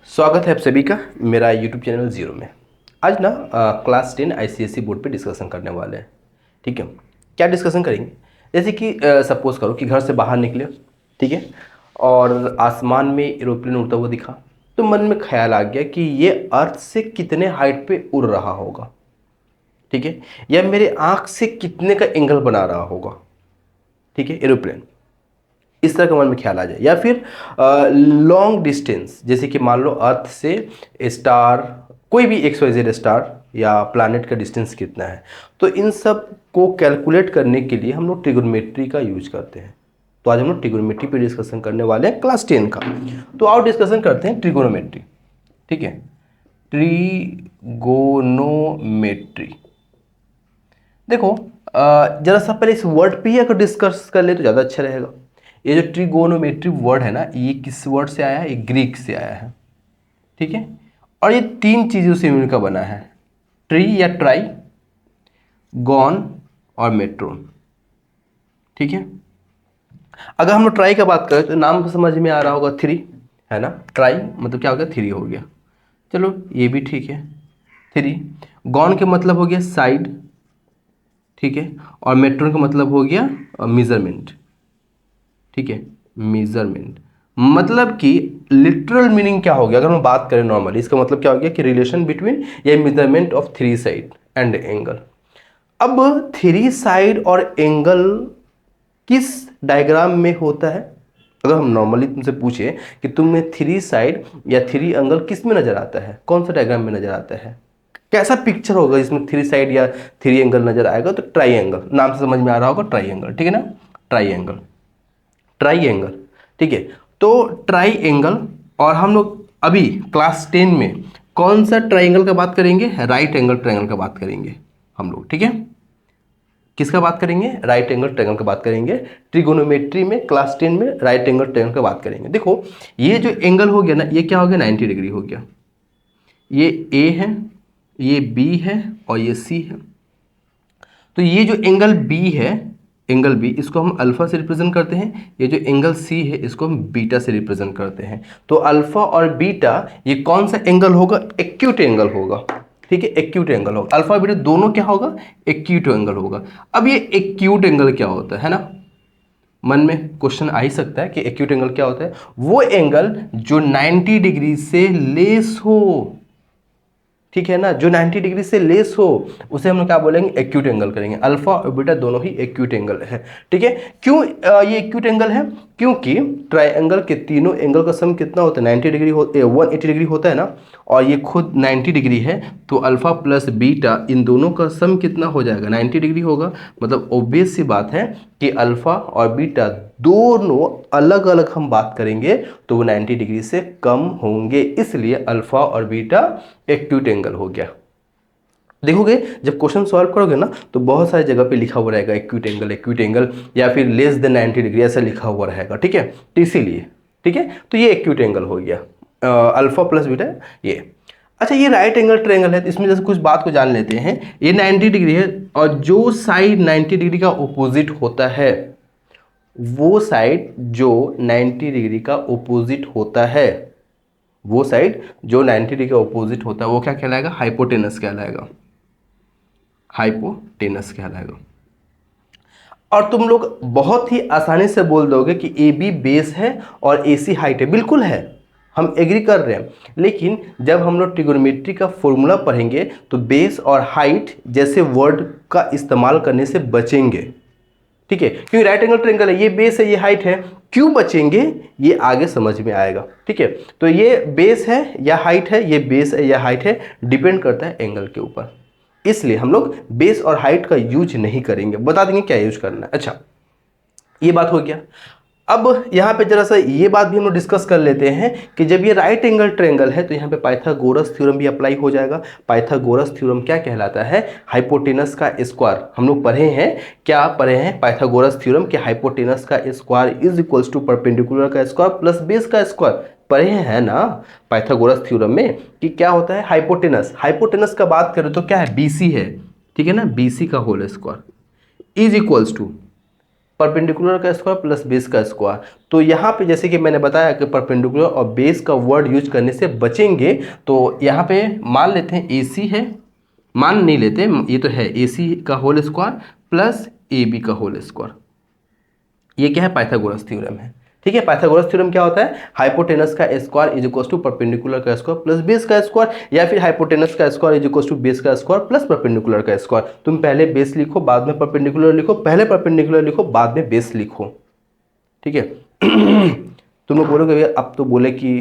स्वागत है आप सभी का मेरा यूट्यूब चैनल ज़ीरो में। आज ना क्लास 10 आईसीएसई बोर्ड पे डिस्कशन करने वाले हैं। ठीक है, क्या डिस्कशन करेंगे? जैसे कि सपोज करो कि घर से बाहर निकले, ठीक है, और आसमान में एरोप्लेन उड़ता हुआ दिखा, तो मन में ख्याल आ गया कि ये अर्थ से कितने हाइट पे उड़ रहा होगा, ठीक है, या मेरे आँख से कितने का एंगल बना रहा होगा, ठीक है, एरोप्लेन। इस तरह का मन में ख्याल आ जाए। या फिर लॉन्ग डिस्टेंस, जैसे कि मान लो अर्थ से स्टार, कोई भी XYZ स्टार या प्लैनेट का डिस्टेंस कितना है, तो इन सब को कैलकुलेट करने के लिए हम लोग ट्रिगोनोमेट्री का यूज करते हैं। तो आज हम लोग ट्रिगोनोमेट्री पे डिस्कशन करने वाले हैं क्लास 10 का। तो आओ डिस्कशन करते हैं ट्रिगोनोमेट्री। ठीक है, ट्रिगोनोमेट्री। देखो जरा सा पहले इस वर्ड पे ही अगर डिस्कस कर ले तो ज़्यादा अच्छा रहेगा। ये जो ट्रिगोनोमेट्री वर्ड है ना, ये किस वर्ड से आया है? ये ग्रीक से आया है, ठीक है। और ये तीन चीज़ों से मिलकर बना है, ट्री या ट्राई, गॉन और मेट्रोन, ठीक है। अगर हम लोग ट्राई का बात करें तो नाम से समझ में आ रहा होगा, थ्री है ना। ट्राई मतलब क्या हो गया? थ्री हो गया। चलो ये भी ठीक है, थ्री। गॉन के मतलब हो गया साइड, ठीक है। और मेट्रोन का मतलब हो गया मेजरमेंट, ठीक है, मेजरमेंट। मतलब कि लिटरल मीनिंग क्या हो गया अगर हम बात करें नॉर्मली, इसका मतलब क्या हो गया कि रिलेशन बिटवीन या measurement of three side and angle. अब थ्री साइड और एंगल किस डायग्राम में होता है? अगर हम नॉर्मली तुमसे पूछे कि तुम्हें थ्री साइड या थ्री एंगल किस में नजर आता है, कौन सा डायग्राम में नजर आता है, कैसा पिक्चर होगा जिसमें थ्री साइड या थ्री एंगल नजर आएगा? तो ट्राई एंगल, नाम से समझ में आ रहा होगा, ट्राई एंगल, ठीक है ना। ट्राई एंगल, ट्राई एंगल, ठीक है। तो ट्राई एंगल, और हम लोग अभी क्लास 10 में कौन सा ट्राइंगल का बात करेंगे? राइट एंगल ट्राइंगल का बात करेंगे हम लोग, ठीक है। किसका बात करेंगे? राइट एंगल ट्राइंगल का बात करेंगे। ट्रिगोनोमेट्री में क्लास 10 में राइट एंगल ट्राइंगल का बात करेंगे। देखो ये जो एंगल हो गया ना, ये क्या हो गया? 90 डिग्री हो गया। ये ए है, ये बी है और ये सी है। तो ये जो एंगल बी है, एंगल बी, इसको हम अल्फा से रिप्रेजेंट करते हैं। ये जो एंगल सी है इसको हम बीटा से रिप्रेजेंट करते हैं। तो अल्फा और बीटा, ये कौन सा एंगल होगा? एक्यूट एंगल होगा, ठीक है, एक्यूट एंगल होगा। अल्फा बीटा दोनों क्या होगा? एक्यूट एंगल होगा। अब ये एक्यूट एंगल क्या होता है ना, मन में क्वेश्चन आ ही सकता है कि एक्यूट एंगल क्या होता है? वो एंगल जो 90 डिग्री से लेस हो, ठीक है ना, जो 90 डिग्री से लेस हो, उसे हम लोग क्या बोलेंगे? एक्यूट एंगल करेंगे। अल्फा और बीटा दोनों ही एक्यूट एंगल है, ठीक है। क्यों ये एक्यूट एंगल है? क्योंकि ट्राइंगल के तीनों एंगल का सम कितना होता है? 90 डिग्री 180 डिग्री होता है ना, और ये खुद 90 डिग्री है। तो अल्फा प्लस बीटा इन दोनों का सम कितना हो जाएगा? 90 डिग्री होगा। मतलब ऑब्वियस सी बात है कि अल्फा और बीटा दोनों अलग अलग हम बात करेंगे तो वो 90 डिग्री से कम होंगे, इसलिए अल्फा और बीटा एक्यूट एंगल हो गया। देखोगे जब क्वेश्चन सॉल्व करोगे ना, तो बहुत सारी जगह पे लिखा हुआ रहेगा एक्यूट एंगल, एक्यूट एंगल, या फिर लेस देन 90 डिग्री ऐसा लिखा हुआ रहेगा, ठीक है। तो इसीलिए, ठीक है, तो ये एक्यूट एंगल हो गया, अल्फा प्लस बीटा ये। अच्छा, ये राइट एंगल ट्रायंगल है, तो इसमें जैसे कुछ बात को जान लेते हैं। ये 90 डिग्री है, और जो साइड 90 डिग्री का ऑपोजिट होता है, वो साइड जो 90 डिग्री का ऑपोजिट होता है, वो साइड जो 90 डिग्री का ऑपोजिट होता है, वो क्या कहलाएगा? हाइपोटेनस कहलाएगा, हाइपोटेनस कहलाएगा। और तुम लोग बहुत ही आसानी से बोल दोगे कि ए बी बेस है और ए सी हाइट है। बिल्कुल है, हम एग्री कर रहे हैं, लेकिन जब हम लोग ट्रिगोनोमेट्री का फॉर्मूला पढ़ेंगे तो बेस और हाइट जैसे वर्ड का इस्तेमाल करने से बचेंगे, ठीक है। क्योंकि राइट एंगल ट्रायंगल है, ये बेस है, ये हाइट है, क्यों बचेंगे ये आगे समझ में आएगा, ठीक है। तो ये बेस है या हाइट है, ये बेस है या हाइट है, डिपेंड करता है एंगल के ऊपर, इसलिए हम लोग बेस और हाइट का यूज नहीं करेंगे। बता देंगे क्या यूज करना है। अच्छा, ये बात हो गया। अब यहाँ पे जरा सा ये बात भी हम लोग डिस्कस कर लेते हैं कि जब ये राइट एंगल ट्रायंगल है तो यहाँ पे पाइथागोरस थ्योरम भी अप्लाई हो जाएगा। पाइथागोरस थ्योरम क्या कहलाता है? हाइपोटेनस का स्क्वायर। हम लोग पढ़े हैं, क्या पढ़े हैं? पाइथागोरस थ्योरम कि हाइपोटेनस का square is equals to perpendicular का स्क्वायर प्लस बेस का स्क्वायर। पढ़े हैं ना पाइथागोरस थ्योरम में कि क्या होता है? हाइपोटेनस, हाइपोटेनस का बात करें तो क्या है? BC है, ठीक है ना, BC का whole square is equals to perpendicular का स्क्वायर प्लस बेस का स्क्वायर। तो यहाँ पे जैसे कि मैंने बताया कि परपेंडिकुलर और बेस का वर्ड यूज करने से बचेंगे। तो यहाँ पे मान लेते हैं AC है, मान नहीं लेते, ये तो है AC का होल स्क्वायर प्लस AB का होल स्क्वायर। ये क्या है? पाइथागोरस थ्योरम है। ठीक है, पाइथागोरस थ्योरम क्या होता है? हाइपोटेनस का square is equal to perpendicular का स्क्वायर प्लस बेस का स्क्वायर, या फिर हाइपोटेनस का square is equal to base का स्क्वायर प्लस परपेंडिकुलर का स्क्वायर। तुम पहले बेस लिखो, बाद में परपेंडिकुलर लिखो, पहले परपेंडिकुलर लिखो, बाद में बेस लिखो। ठीक है। तुम लोग बोलोगे भैया अब तो बोले कि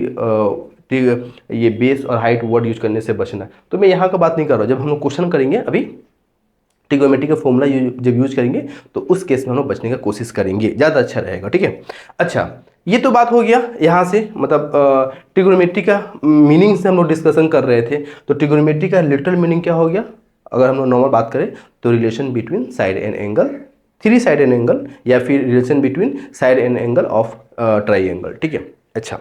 ये बेस और हाइट वर्ड यूज करने से बचना, तो मैं यहाँ का बात नहीं कर रहा हूँ। जब हम लोग क्वेश्चन करेंगे अभी ट्रिग्नोमेट्री का फॉर्मूला जब यूज करेंगे तो उस केस में हम लोग बचने का कोशिश करेंगे, ज़्यादा अच्छा रहेगा। ठीक है, अच्छा ये तो बात हो गया यहाँ से, मतलब ट्रिग्नोमेट्री का मीनिंग से हम लोग डिस्कशन कर रहे थे। तो ट्रिग्नोमेट्री का लिटरल मीनिंग क्या हो गया? अगर हम लोग नॉर्मल बात करें तो relation between side and angle, three side and angle, या फिर relation between side and angle of triangle. ठीक है, अच्छा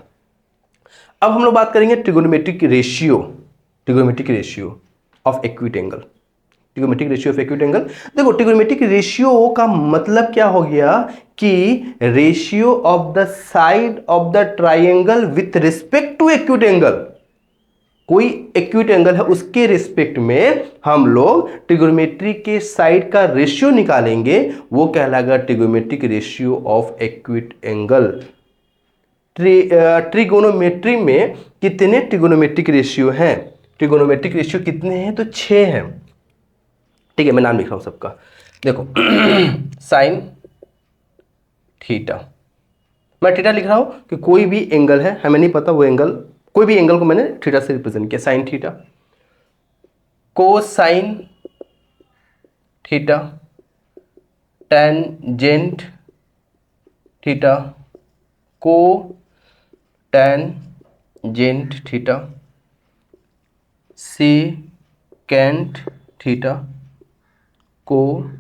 अब हम लोग बात करेंगे trigonometric ratio, trigonometric ratio of acute angle, trigonometric ratio of acute angle. देखो ट्रिग्नोमेट्रिक रेशियो का मतलब क्या हो गया कि ratio of the side of the triangle with respect to acute angle. कोई एक्यूट एंगल है उसके रिस्पेक्ट में हम लोग ट्रिग्नोमेट्री के साइड का रेशियो निकालेंगे, वो कहलाएगा trigonometric ratio of acute angle. Trigonometry में कितने ट्रिगोनोमेट्रिक रेशियो हैं? ट्रिगोनोमेट्रिक रेशियो कितने हैं? तो 6 हैं। ठीक है, मैं नाम लिख रहा हूं सबका। देखो साइन थीटा, मैं थीटा लिख रहा हूं कि कोई भी एंगल है, हमें नहीं पता वो एंगल, कोई भी एंगल को मैंने थीटा से रिप्रेजेंट किया, sine theta. Cosine theta, tangent theta, को टेंजेंट थीटा, सेकेंट थीटा, को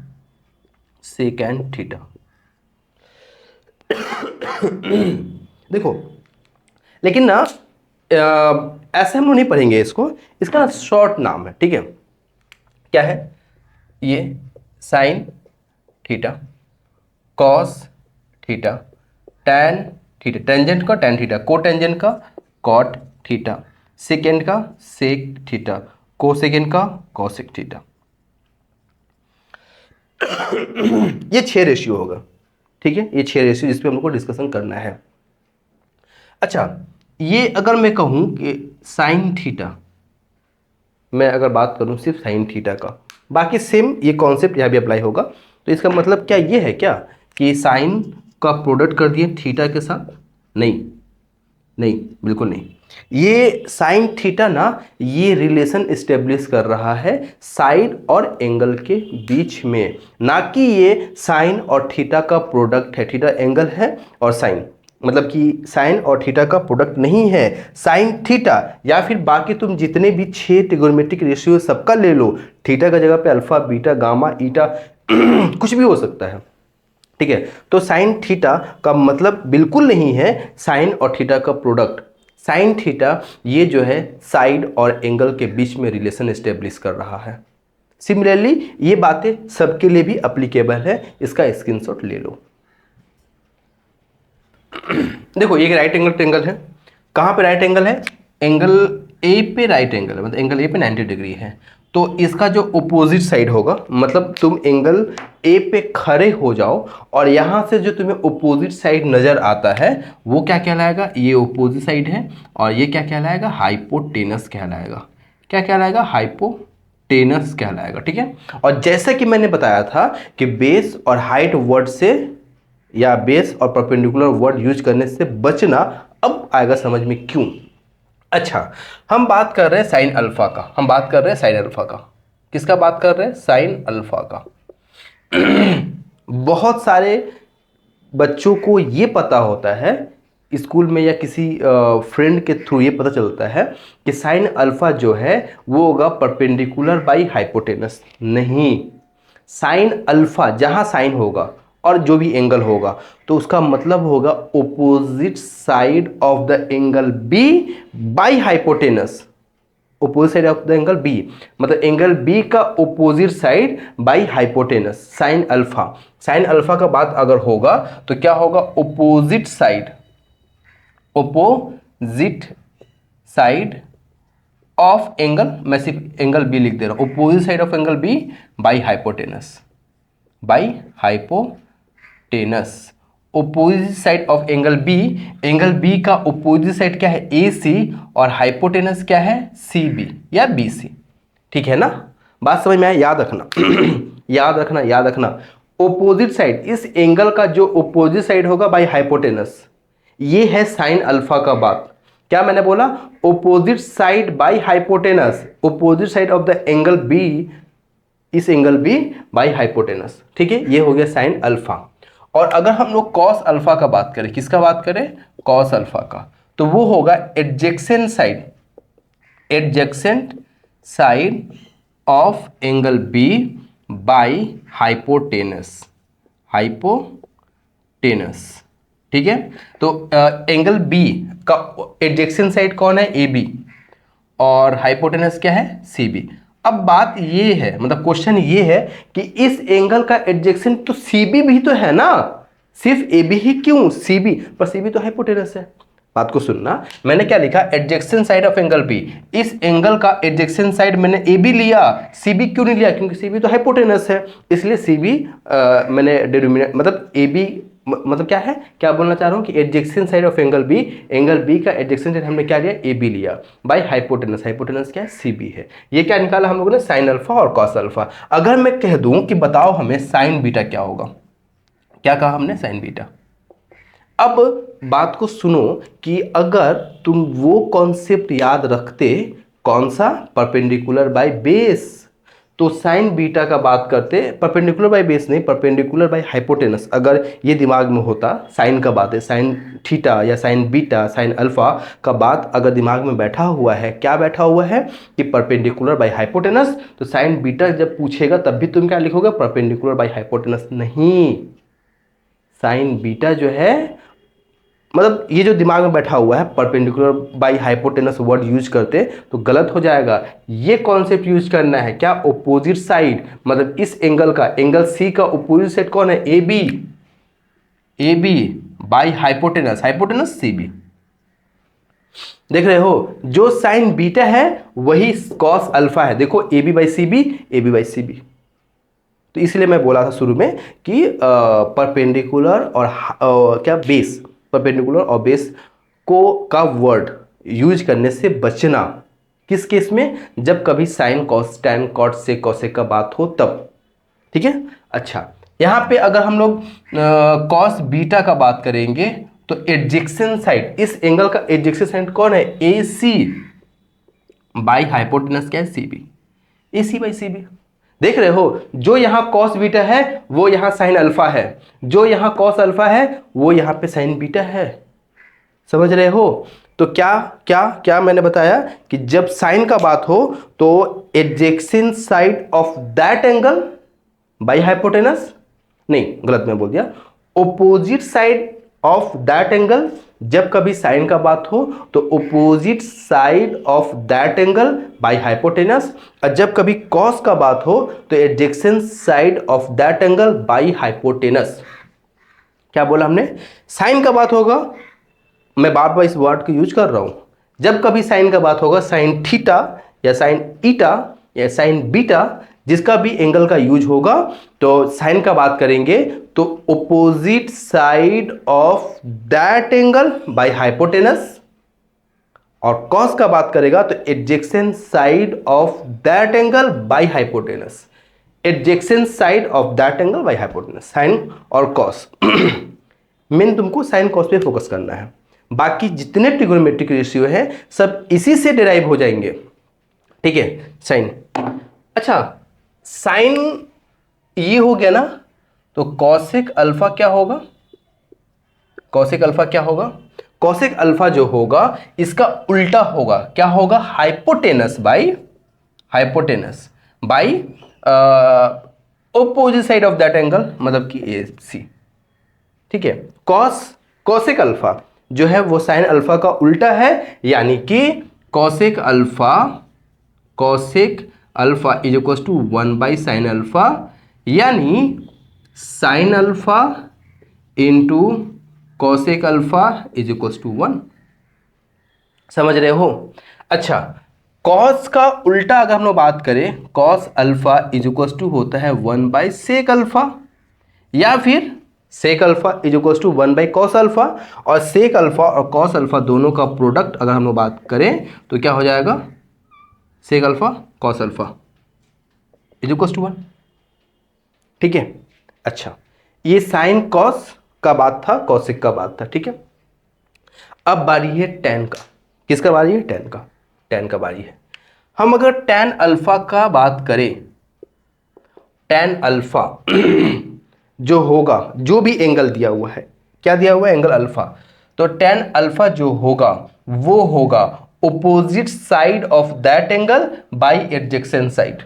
सेकेंट थीटा। देखो लेकिन ना ऐसे हम लोग नहीं पढ़ेंगे इसको, इसका ना शॉर्ट नाम है। ठीक है, क्या है ये? Sine theta, cos theta, tan theta, tangent का टैन थीटा, को टेंजेंट का कॉट थीटा, सेकेंड का सेक थीटा, को सेकेंड का कॉसेक थीटा। ये 6 रेशियो होगा। ठीक है, ये 6 रेशियो जिस पे हम लोग को डिस्कशन करना है। अच्छा ये अगर मैं कहूं कि साइन थीटा, मैं अगर बात करूं सिर्फ साइन थीटा का, बाकी सेम ये कॉन्सेप्ट यहाँ भी अप्लाई होगा। तो इसका मतलब क्या ये है क्या कि साइन का प्रोडक्ट कर दिए थीटा के साथ? नहीं नहीं, बिल्कुल नहीं। ये साइन थीटा ना ये रिलेशन स्टेब्लिश कर रहा है साइड और एंगल के बीच में, ना कि ये साइन और थीटा का प्रोडक्ट है। थीटा एंगल है और साइन मतलब कि साइन और थीटा का प्रोडक्ट नहीं है। साइन थीटा या फिर बाकी तुम जितने भी 6 ट्रिगोनोमेट्रिक रेशियो सबका ले लो, थीटा का जगह पे अल्फा, बीटा, गामा, ईटा कुछ भी हो सकता है। ठीक है, तो साइन थीटा का मतलब बिल्कुल नहीं है साइन और थीटा का प्रोडक्ट। साइन थीटा ये जो है साइड और एंगल के बीच में रिलेशन एस्टेब्लिश कर रहा है। सिमिलरली ये बातें सबके लिए भी अप्लीकेबल है, इसका स्क्रीनशॉट ले लो। देखो ये राइट एंगल ट्रायंगल है। कहाँ पे राइट एंगल है? एंगल ए पे राइट एंगल है, मतलब एंगल ए पे 90 डिग्री है। तो इसका जो ओपोजिट साइड होगा, मतलब तुम एंगल ए पे खड़े हो जाओ और यहाँ से जो तुम्हें ओपोजिट साइड नज़र आता है वो क्या कहलाएगा? ये ओपोजिट साइड है और ये क्या कहलाएगा? हाइपोटेनस कहलाएगा। क्या कहलाएगा? हाइपोटेनस कहलाएगा। ठीक है, और जैसा कि मैंने बताया था कि बेस और हाइट वर्ड से या बेस और परपेंडिकुलर वर्ड यूज करने से बचना, अब आएगा समझ में क्यों। अच्छा हम बात कर रहे हैं साइन अल्फा का, हम बात कर रहे हैं साइन अल्फा का। किसका बात कर रहे हैं? साइन अल्फा का। बहुत सारे बच्चों को ये पता होता है स्कूल में या किसी फ्रेंड के थ्रू ये पता चलता है कि साइन अल्फा जो है वो होगा परपेंडिकुलर बाई हाइपोटेनस। नहीं, साइन अल्फा जहाँ साइन होगा और जो भी एंगल होगा तो उसका मतलब होगा opposite side of the angle B by hypotenuse. opposite side of the angle B, मतलब एंगल B का opposite side by hypotenuse sin alpha. sin alpha का बात अगर होगा तो क्या होगा, opposite side ऑफ एंगल, मैं सिर्फ एंगल बी लिख दे रहा हूं, opposite side of angle B by hypotenuse, opposite side of angle B का ओपोजिट साइड क्या है, ए सी, और हाइपोटेनस क्या है, सी बी या बी सी। ठीक है ना, बात समझ में आया, याद रखना याद रखना ओपोजिट साइड, इस एंगल का जो ओपोजिट साइड होगा बाई हाइपोटेनस, ये है साइन अल्फा का बात। क्या मैंने बोला, opposite side by hypotenuse, opposite side of the angle B, इस एंगल बी बाई हाइपोटेनस। ठीक है, ये हो गया साइन अल्फा। और अगर हम लोग कॉस अल्फा का बात करें, किसका बात करें, कॉस अल्फा का, तो वो होगा adjacent side of angle B by hypotenuse. ठीक है, तो एंगल बी का एडजेक्सेंट साइड कौन है, ए बी, और हाइपोटेनस क्या है, सी बी। अब बात ये है, मतलब क्वेश्चन ये है कि इस एंगल का एडजेक्सेंट तो सी बी भी तो है ना, सिर्फ ए बी ही क्यों, सी बी, पर सी बी तो हाइपोटेनस है। बात को सुनना, मैंने क्या लिखा, एडजेक्सेंट साइड ऑफ एंगल बी, इस एंगल का एडजेक्सेंट साइड मैंने ए बी लिया, सी बी क्यों नहीं लिया, क्योंकि सी बी तो हाइपोटेनस है, इसलिए सी बी मैंने डिनोमिनेटर, मतलब ए बी, मतलब क्या है, क्या बोलना चाह रहा हूं कि एडजेक्सेंट साइड ऑफ एंगल बी का एडजेक्सेंट साइड हमने क्या लिया, ए बी लिया, बाय हाइपोटेनस क्या है, सी बी है। ये क्या निकाला हम लोगों ने, साइन अल्फा और कॉस अल्फा। अगर मैं कह दूं कि बताओ हमें साइन बीटा क्या होगा, क्या कहा हमने, साइन बीटा। अब बात को सुनो कि अगर तुम वो कॉन्सेप्ट याद रखते, कौन सा, परपेंडिकुलर बाय बेस, तो साइन बीटा का बात करते, परपेंडिकुलर बाय बेस नहीं, परपेंडिकुलर बाय हाइपोटेनस, अगर ये दिमाग में होता, साइन का बात है, साइन थीटा या साइन बीटा, साइन अल्फा का बात अगर दिमाग में बैठा हुआ है, क्या बैठा हुआ है कि परपेंडिकुलर बाय हाइपोटेनस, तो साइन बीटा जब पूछेगा तब भी तुम क्या लिखोगे, परपेंडिकुलर बाय हाइपोटेनस नहीं, साइन बीटा जो है, मतलब ये जो दिमाग में बैठा हुआ है, perpendicular by hypotenuse word use करते तो गलत हो जाएगा। ये कॉन्सेप्ट यूज करना है, क्या, ओपोजिट साइड, मतलब इस एंगल का, एंगल सी का ओपोजिट साइड कौन है, A B by hypotenuse C B. देख रहे हो, जो साइन बीटा है वही कॉस अल्फा है। देखो, A B by C B, तो इसलिए मैं बोला था शुरू में कि परपेंडिकुलर और क्या, बेस, परपेंडिकुलर और बेस को का वर्ड यूज करने से बचना, किस केस में, जब कभी साइन कॉस टैन कॉट से कॉसेक का बात हो तब। ठीक है, अच्छा, यहां पे अगर हम लोग कॉस बीटा का बात करेंगे तो एडजेक्सेंट साइड, इस एंगल का एडजेक्सेंट साइड कौन है, ए सी बाई हाइपोटेनस क्या है, C B, A C by C B. देख रहे हो, जो यहां कॉस बीटा है वो यहां साइन अल्फा है, जो यहां कॉस अल्फा है वो यहां पे साइन बीटा है। समझ रहे हो, तो क्या क्या क्या मैंने बताया कि जब साइन का बात हो तो adjacent side of that angle by hypotenuse, नहीं गलत मैं बोल दिया, opposite side of that angle, जब कभी साइन का बात हो तो opposite side of that angle by hypotenuse, और जब कभी कॉस का बात हो तो adjacent side of that angle by hypotenuse. क्या बोला हमने, साइन का बात होगा, मैं बार बार इस वर्ड को यूज कर रहा हूं, जब कभी साइन का बात होगा, साइन थीटा या साइन ईटा या साइन बीटा, जिसका भी एंगल का यूज होगा, तो साइन का बात करेंगे तो opposite side of that angle by hypotenuse, और कॉस का बात करेगा तो adjacent side of that angle by hypotenuse, adjacent side of that angle by hypotenuse, sine और कॉस। मेन तुमको साइन कॉस पे फोकस करना है, बाकी जितने ट्रिगोनोमेट्रिक रेशियो है सब इसी से डिराइव हो जाएंगे। ठीक है, साइन, अच्छा साइन ये हो गया ना, तो कॉसेक अल्फा क्या होगा, कॉसेक अल्फा क्या होगा, कॉसेक अल्फा जो होगा इसका उल्टा होगा, क्या होगा, hypotenuse by opposite side of that angle, मतलब कि ए सी। ठीक है, कॉसेक अल्फा जो है वो साइन अल्फा का उल्टा है, यानी कि cosec alpha cosec alpha is equal to 1/sin alpha, यानी sine alpha into cosec alpha is equal to 1। समझ रहे हो? अच्छा, कॉस का उल्टा अगर हम लोग बात करें, cos alpha is equal to होता है 1/सेक अल्फा, या फिर sec alpha is equal to 1/कॉस अल्फा, और सेक अल्फा और कॉस अल्फा दोनों का प्रोडक्ट अगर हम लोग बात करें तो क्या हो जाएगा, sec alpha cos alpha is equal to 1। ठीक है। अच्छा, ये साइन कॉस का बात था, कॉसिक का बात था। ठीक है, अब बारी है टेन का। किसका बारी है? टेन का। टेन का बारी है। हम अगर टेन अल्फा का बात करें, टेन अल्फा जो होगा, जो भी एंगल दिया हुआ है, क्या दिया हुआ है? Angle alpha. तो टेन अल्फा जो होगा वो होगा opposite side of that angle bye adjacent side.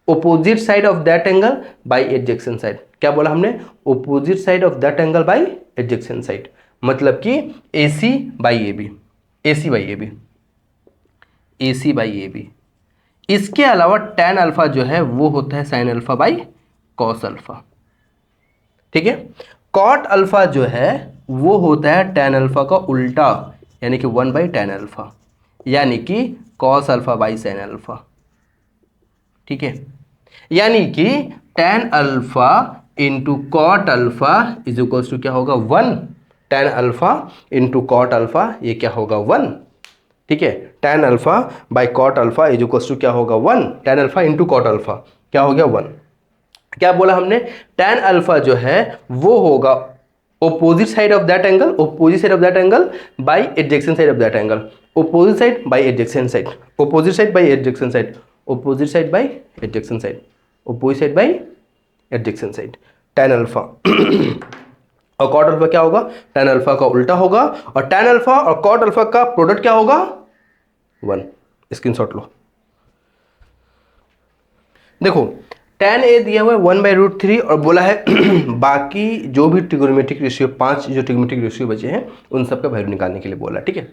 Opposite side of that angle bye adjacent side. क्या बोला हमने? Opposite side of that angle bye adjacent side, मतलब कि AC by AB, AC by AB, AC by AB। इसके अलावा tan alpha जो है वो होता है sin alpha by cos alpha. ठीक है, cot अल्फा जो है वो होता है tan अल्फा का उल्टा, यानी कि 1/tan अल्फा, यानी कि cos alpha by sin alpha. ठीक है, यानी कि tan alpha into cot alpha is equal to क्या होगा? 1। tan alpha into cot alpha ये क्या होगा? 1। ठीक है, tan alpha by cot alpha is equal to क्या होगा? 1। tan alpha into cot alpha क्या हो गया? 1। क्या बोला हमने? tan अल्फा जो है वो होगा opposite side of that angle, opposite side of that angle by adjacent side of that angle, opposite side by adjacent side, opposite side by adjacent side, opposite side by adjacent side, opposite side by adjacent side, tan alpha और cot alpha क्या होगा? tan alpha का उल्टा होगा, और tan alpha और cot alpha का product क्या होगा? 1। स्क्रीनशॉट लो। देखो, tan a दिया हुआ है 1/√3 और बोला है बाकी जो भी ट्रिगोनोमेट्रिक रेशियो, 5 जो ट्रिगोनोमेट्रिक रेशियो बचे हैं उन सब का वैल्यू निकालने के लिए बोला। ठीक है,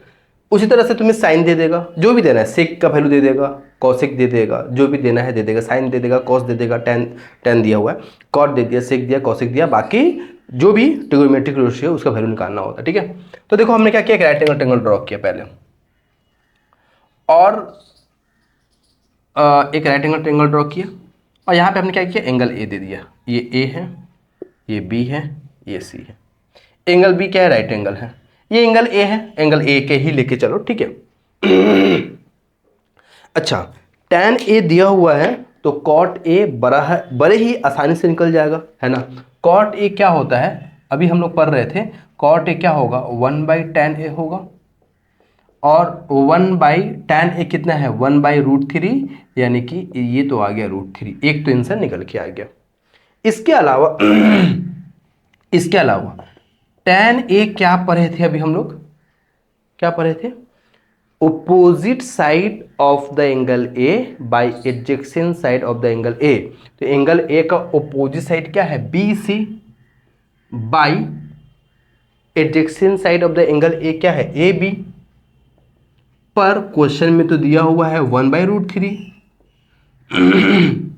उसी तरह से तुम्हें साइन दे देगा, जो भी देना है, सेक का वैल्यू दे देगा, कॉसेक दे देगा, जो भी देना है दे देगा, साइन दे देगा, कॉस दे देगा, टेन दिया हुआ है, कॉट दे दिया, सेक दिया, कॉसेक दिया, बाकी जो भी ट्रिगोनोमेट्रिक रेशियो उसका वैल्यू निकालना होता है। ठीक है, तो देखो हमने क्या किया, एक राइट एंगल ट्रायंगल ड्रॉ किया पहले, और एक राइट एंगल ट्रायंगल ड्रॉ किया, और यहाँ पे हमने क्या किया, एंगल ए दे दिया। ये ए है, ये बी है, ये सी है। एंगल बी क्या है? राइट एंगल है। ये एंगल ए है, एंगल ए के ही लेके चलो। ठीक है। अच्छा, tan ए दिया हुआ है तो cot ए बड़ा है, बड़े ही आसानी से निकल जाएगा, है ना। cot ए क्या होता है? अभी हम लोग पढ़ रहे थे, cot ए क्या होगा? 1/tan ए होगा, और 1/tan ए कितना है? 1/√3, यानी कि ये तो आ गया √3, एक तो आंसर निकल के आ गया। इसके अलावा इसके अलावा tan ए क्या पढ़े थे अभी हम लोग? क्या पढ़े थे? Opposite side of the angle A by adjacent side of the angle A. तो एंगल ए का ऑपोजिट साइड क्या है? BC, by adjacent side of the angle A क्या है? AB। पर क्वेश्चन में तो दिया हुआ है 1/√3,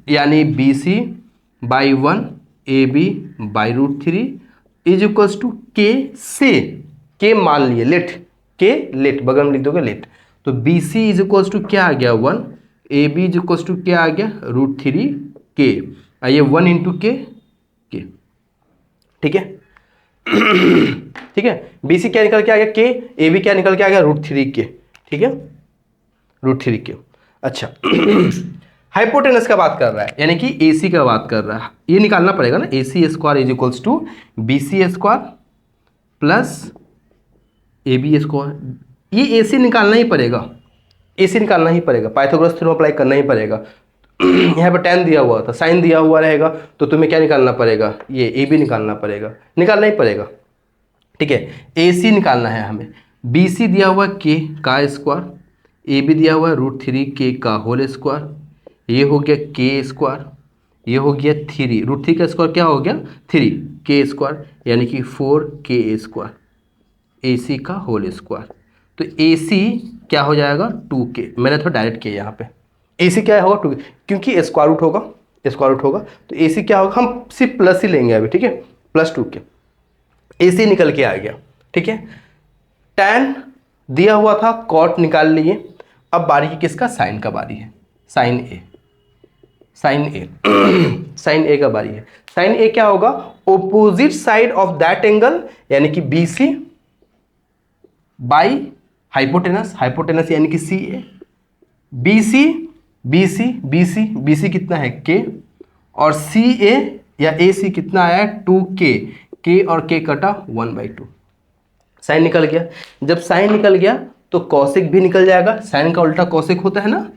यानी BC by 1 AB by √3 is equals to के से, के मान लिए, लेट के, लेट बगल में लिख दोगे लेट, तो BC इज इक्वल्स टू क्या आ गया? 1। AB इज इक्वल्स टू क्या आ गया? √3 के, ये 1 इंटू के। ठीक है। ठीक है, BC क्या निकल के आ गया? के। AB क्या निकल के आ गया? √3 के। ठीक है, √3 के। अच्छा, हाइपोटेनस का बात कर रहा है, यानी कि AC का बात कर रहा है, ये निकालना पड़ेगा ना। AC² is equals to BC² plus AB²। ये AC निकालना ही पड़ेगा, AC निकालना ही पड़ेगा, पाइथागोरस थ्योरम अप्लाई करना ही पड़ेगा। यहाँ पर tan दिया हुआ था, साइन दिया हुआ रहेगा, तो तुम्हें क्या निकालना पड़ेगा? ये AB निकालना पड़ेगा, निकालना ही पड़ेगा। ठीक है, AC निकालना है हमें। BC दिया हुआ k का स्क्वायर, AB दिया हुआ √3 k का होल स्क्वायर, ये हो गया k², ये हो गया 3, √3 का स्क्वायर क्या हो गया? 3 k², यानी कि 4k², AC का होल स्क्वायर। तो AC क्या हो जाएगा? 2k। मैंने तो डायरेक्ट किया यहाँ पे, AC क्या होगा 2, क्योंकि स्क्वायर रूट होगा तो AC क्या होगा, हम सिर्फ प्लस ही लेंगे अभी, ठीक है, +2 के AC निकल के आ गया, ठीक है। tan दिया हुआ था, cot निकाल लिए। अब बारी है किसका, साइन का बारी है, साइन ए साइन ए का बारी है। साइन ए क्या होगा, opposite side of that angle यानी कि BC बाई हाइपोटेनस यानी कि CA, BC कितना है K, और CA या AC कितना आया है 2K, K और K कटा 1/2, साइन निकल गया। जब साइन निकल गया तो कॉसेक भी निकल जाएगा, साइन का उल्टा कॉसेक होता है ना,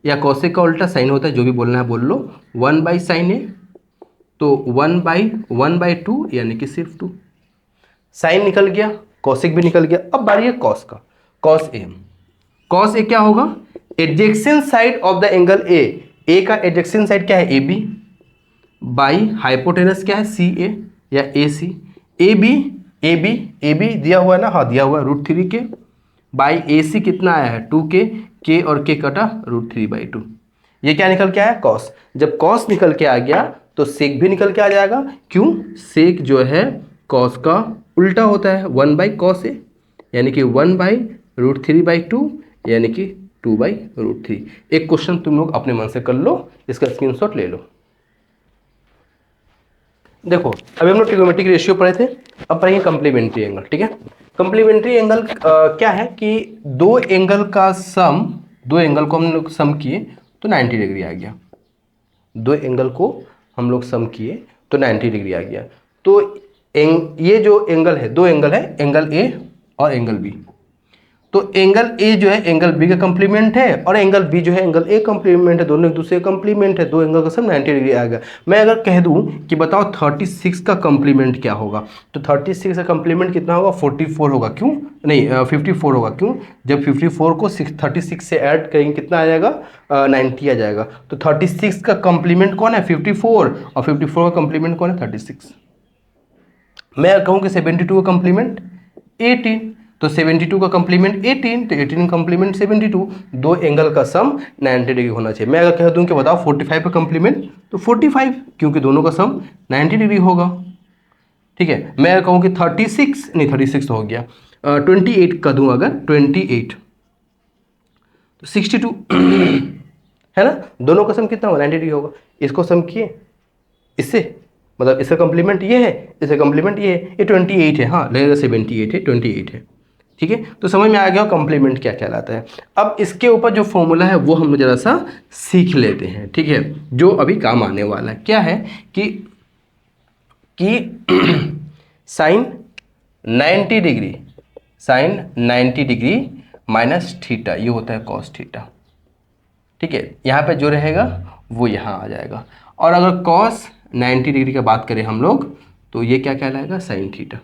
या कॉसेक का उल्टा साइन होता है, जो भी बोलना है बोल लो। 1/sin A, तो 1/2 यानी कि सिर्फ 2, साइन निकल गया, कॉसेक भी निकल गया। अब बारी है कॉस का, कॉस ए क्या होगा, एडजेक्शन side of the angle A का एडजेक्शन साइड क्या है AB बाई हाइपोटेनस क्या है CA या AC, AB दिया हुआ है ना, हाँ दिया हुआ है √3K बाई AC कितना आया है 2K, K और K कटा √3/2, ये क्या निकल के आया, कॉस। जब कॉस निकल के आ गया तो सेक भी निकल के आ जाएगा, क्यों, सेक जो है कॉस का उल्टा होता है, 1/cos A यानी कि 1/√3/2 यानी कि 2/√3। एक क्वेश्चन तुम लोग अपने मन से कर लो, इसका स्क्रीनशॉट ले लो। देखो अभी हम लोग ट्रिग्नोमेट्रिक रेशियो पढ़े थे, अब पढ़ेंगे कम्प्लीमेंट्री एंगल, ठीक है। कम्प्लीमेंट्री एंगल क्या है कि दो एंगल को हम लोग सम किए तो 90 डिग्री आ गया, दो एंगल को हम लोग सम किए तो 90 डिग्री आ गया। तो ये जो एंगल है, दो एंगल है, एंगल A और एंगल B, तो एंगल A जो है एंगल B का कंप्लीमेंट है और एंगल B जो है एंगल A कंप्लीमेंट है, दोनों एक दूसरे का कंप्लीमेंट है, दो एंगल का सम 90 डिग्री आ गया। मैं अगर कह दूं कि बताओ 36 का कंप्लीमेंट क्या होगा, तो 36 का कंप्लीमेंट कितना होगा, 44 होगा, क्यों नहीं 54 होगा, क्यों, जब 54 को 36 से ऐड करेंगे कितना आ जाएगा, 90 आ जाएगा। तो 36 का कंप्लीमेंट कौन है, 54, और 54 का कंप्लीमेंट कौन है, 36। मैं कहूँ कि 72 का कंप्लीमेंट 18, तो 72 का कंप्लीमेंट 18, तो 18 कंप्लीमेंट 72, दो एंगल का सम 90 डिग्री होना चाहिए। मैं अगर कह दूं कि बताओ 45 का कंप्लीमेंट, तो 45, क्योंकि दोनों का सम 90 डिग्री होगा, ठीक है। मैं अगर कहूँ कि 36, नहीं 36 तो हो गया, 28 का दूं अगर 28, तो 62 है ना, दोनों का सम कितना होगा, 90 डिग्री होगा। इसको सम किए इससे, मतलब इसका कंप्लीमेंट ये है, इसका कंप्लीमेंट ये है, ये 28 है, हाँ लगेगा 78 है, 28 है, ठीक है। तो समझ में आ गया कंप्लीमेंट क्या कहलाता है। अब इसके ऊपर जो फॉर्मूला है वो हम लोग जरा सा सीख लेते हैं, ठीक है, जो अभी काम आने वाला है। क्या है कि साइन 90 डिग्री माइनस थीटा, ये होता है कॉस थीटा, ठीक है। यहाँ पे जो रहेगा वो यहाँ आ जाएगा, और अगर कॉस 90 डिग्री की बात करें हम लोग तो ये क्या कहलाएगा, साइन थीटा।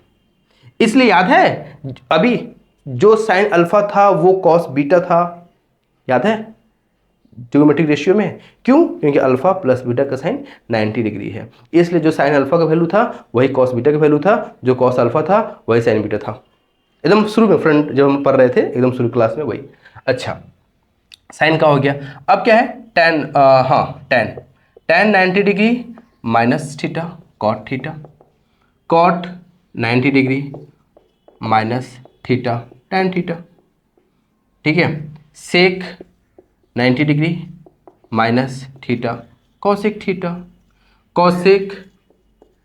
इसलिए याद है अभी जो साइन अल्फा था वो कॉस बीटा था, याद है ट्रिग्नोमेट्रिक रेशियो में, क्यों, क्योंकि अल्फा प्लस बीटा का साइन 90 डिग्री है, इसलिए जो साइन अल्फा का वैल्यू था वही कॉस बीटा का वैल्यू था, जो कॉस अल्फा था वही साइन बीटा था, एकदम शुरू में फ्रंट जब हम पढ़ रहे थे एकदम शुरू क्लास में वही। अच्छा साइन का हो गया, अब क्या है tan, tan 90 degree minus theta cot theta, cot 90 degree minus theta tan theta, ठीक है। Sec 90 degree minus theta cosec theta, cosec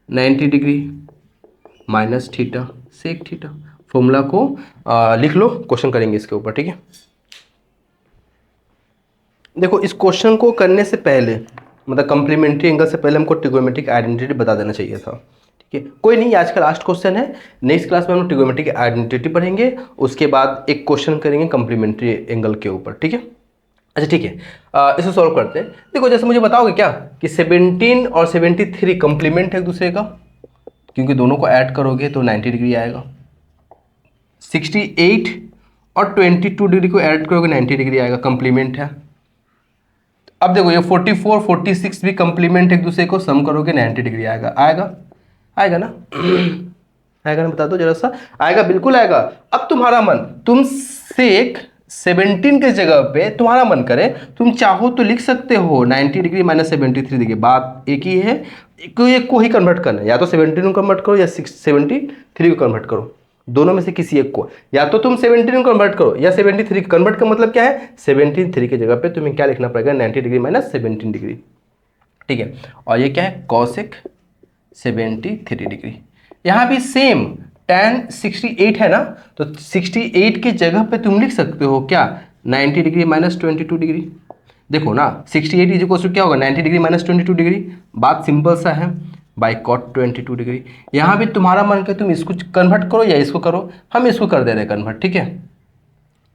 90 degree minus theta sec theta. Formula को लिख लो, क्वेश्चन करेंगे इसके ऊपर, ठीक है। देखो इस क्वेश्चन को करने से पहले, मतलब कंप्लीमेंट्री एंगल से पहले हमको ट्रिग्नोमेट्रिक आइडेंटिटी बता देना चाहिए था, ठीक है। कोई नहीं, आज का लास्ट क्वेश्चन है, नेक्स्ट क्लास में हम ट्रिग्नोमेट्रिक आइडेंटिटी पढ़ेंगे, उसके बाद एक क्वेश्चन करेंगे कंप्लीमेंट्री एंगल के ऊपर, ठीक है। अच्छा ठीक है, इसे सॉल्व करते हैं। देखो जैसे मुझे बताओगे क्या कि 17 और 73 कंप्लीमेंट है एक दूसरे का, क्योंकि दोनों को ऐड करोगे तो 90 डिग्री आएगा। 68 और 22 डिग्री को ऐड करोगे 90 डिग्री आएगा, कंप्लीमेंट है। अब देखो ये 44 46 भी कंप्लीमेंट एक दूसरे को सम करोगे 90 डिग्री आएगा, आएगा ना आएगा ना, बता दो जरा सा, आएगा, बिल्कुल आएगा। अब तुम्हारा मन, तुम सेक 17 के जगह पे तुम्हारा मन करे तुम चाहो तो लिख सकते हो 90 डिग्री माइनस 73 डिग्री, बात एक ही है, एक को ही कन्वर्ट करना है, या तो 17 को कन्वर्ट करो या 73 को कन्वर्ट करो, दोनों में से किसी एक को, या तो तुम 17 को कन्वर्ट करो या 73 कन्वर्ट का मतलब क्या है, 73 के जगह पे तुम्हें क्या लिखना पड़ेगा, 90 डिग्री माइनस 17 डिग्री, ठीक है। और ये क्या है, कॉसेक 73 डिग्री। यहाँ भी सेम tan 68 है ना, तो 68 के जगह पे तुम लिख सकते हो क्या, 90 डिग्री माइनस 22 डिग्री। देखो ना 68 इज इक्वल टू क्या होगा, 90 डिग्री माइनस 22 डिग्री, बात सिंपल सा है, बाई कॉट 22 डिग्री। यहाँ भी तुम्हारा मन करे तुम इसको कन्वर्ट करो या इसको करो, हम इसको कर दे रहे हैं कन्वर्ट, ठीक है।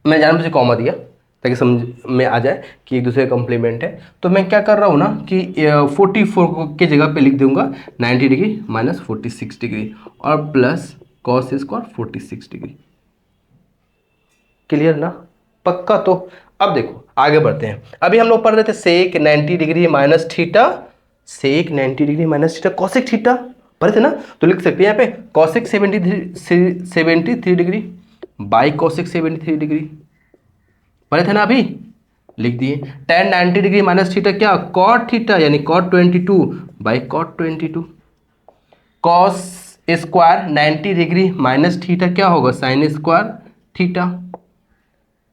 मैं जान मुझे कॉमा दिया ताकि समझ में आ जाए कि एक दूसरे का कॉम्प्लीमेंट है। तो मैं क्या कर रहा हूँ ना कि 44 के जगह पे लिख दूंगा 90 डिग्री माइनस 46 डिग्री और plus cos square 46 degree. Clear ना, पक्का। तो अब देखो आगे बढ़ते हैं। अभी हम लोग पढ़ रहे थे sec 90 degree minus theta, sec 90 degree minus theta cosec theta पढ़े थे ना, तो लिख सकते हैं यहाँ पे cosec 73 degree by cosec 73 degree, पढ़े थे ना अभी, लिख दिए। tan 90 डिग्री माइनस थीटा क्या, कॉट थीटा यानी cot 22 by cot 22, cos square 90 degree minus theta क्या होगा, साइन स्क्वायर थीटा,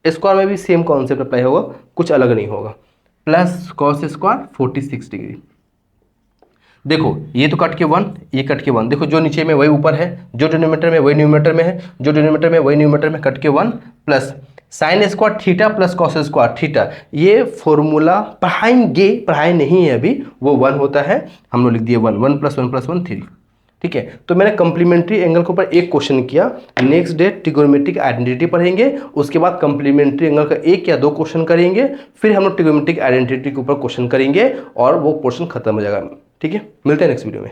स्क्वायर में भी सेम कॉन्सेप्ट अप्लाई होगा, कुछ अलग नहीं होगा, प्लस कॉस स्क्वायर 46 डिग्री। देखो ये तो कट के 1, ये कट के 1, देखो जो नीचे में वही ऊपर है, जो डिनोमिनेटर में वही न्यूमरेटर में है, जो डिनोमिनेटर में वही न्यूमरेटर में, कट के 1 plus sine square theta plus cos square theta. ये फॉर्मूला पढ़ाएंगे, पढ़ाए नहीं है अभी, वो 1 होता है, हम लोग लिख दिए 1, 1 प्लस 1 प्लस 1 3, ठीक है। तो मैंने कंप्लीमेंट्री एंगल के ऊपर एक क्वेश्चन किया, नेक्स्ट डे ट्रिगोनोमेट्रिक आइडेंटिटी पढ़ेंगे, उसके बाद कंप्लीमेंट्री एंगल का 1 या 2 क्वेश्चन करेंगे, फिर हम लोग ट्रिगोनोमेट्रिक आइडेंटिटी के ऊपर क्वेश्चन करेंगे और वो पोर्शन खत्म हो जाएगा, ठीक है। मिलते हैं नेक्स्ट वीडियो में।